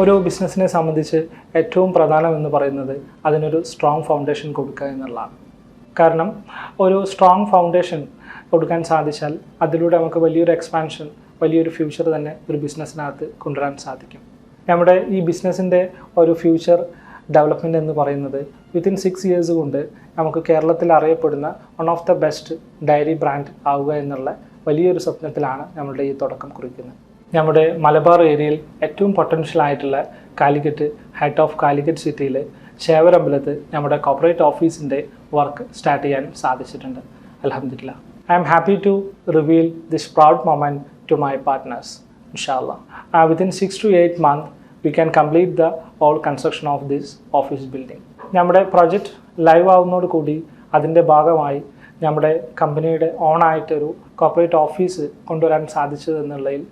ഒരു ബിസിനസ്സിനെ സംബന്ധിച്ച് ഏറ്റവും പ്രധാനം എന്ന് പറയുന്നത് അതിനൊരു സ്ട്രോങ് ഫൗണ്ടേഷൻ കൊടുക്കുക എന്നുള്ളതാണ്. കാരണം ഒരു സ്ട്രോങ് ഫൗണ്ടേഷൻ കൊടുക്കാൻ സാധിച്ചാൽ അതിലൂടെ നമുക്ക് വലിയൊരു എക്സ്പാൻഷൻ, വലിയൊരു ഫ്യൂച്ചർ തന്നെ ഒരു ബിസിനസ്സിനകത്ത് കൊണ്ടുവരാൻ സാധിക്കും. നമ്മുടെ ഈ ബിസിനസ്സിൻ്റെ ഒരു ഫ്യൂച്ചർ ഡെവലപ്മെൻറ്റ് എന്ന് പറയുന്നത് വിത്തിൻ 6 ഇയേഴ്സ് കൊണ്ട് നമുക്ക് കേരളത്തിൽ അറിയപ്പെടുന്ന one of the best dairy brand ആവുക എന്നുള്ള വലിയൊരു സ്വപ്നത്തിലാണ് നമ്മളുടെ ഈ തുടക്കം കുറിക്കുന്നത്. നമ്മുടെ മലബാർ ഏരിയയിൽ ഏറ്റവും പൊട്ടൻഷ്യൽ ആയിട്ടുള്ള കാലിക്കറ്റ്, ഹെഡ് ഓഫ് കാലിക്കറ്റ് സിറ്റിയിൽ ശേവരമ്പലത്ത് നമ്മുടെ കോർപ്പറേറ്റ് ഓഫീസിൻ്റെ വർക്ക് സ്റ്റാർട്ട് ചെയ്യാൻ സാധിച്ചിട്ടുണ്ട്. അൽഹംദുലില്ലാ. I am happy to reveal this proud moment to my partners, inshallah. Within 6 to 8 months, we can complete the all construction of this office building. നമ്മുടെ project live ആവുന്നതോട് കൂടി അതിൻ്റെ ഭാഗമായി നമ്മുടെ കമ്പനിയുടെ ഓണായിട്ടൊരു കോർപ്പറേറ്റ് ഓഫീസ് കൊണ്ടുവരാൻ സാധിച്ചതെന്നുള്ളതിൽ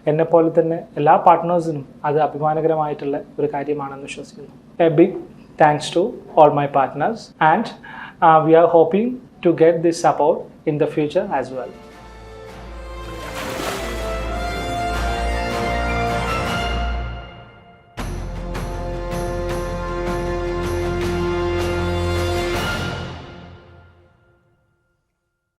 എന്നെപ്പോലെ തന്നെ എല്ലാ പാർട്ട്നേഴ്സിനും അത് അഭിമാനകരമായിട്ടുള്ള ഒരു കാര്യമാണെന്ന് വിശ്വസിക്കുന്നു. A big thanks to all my partners and we are hoping to get this support in the future as well.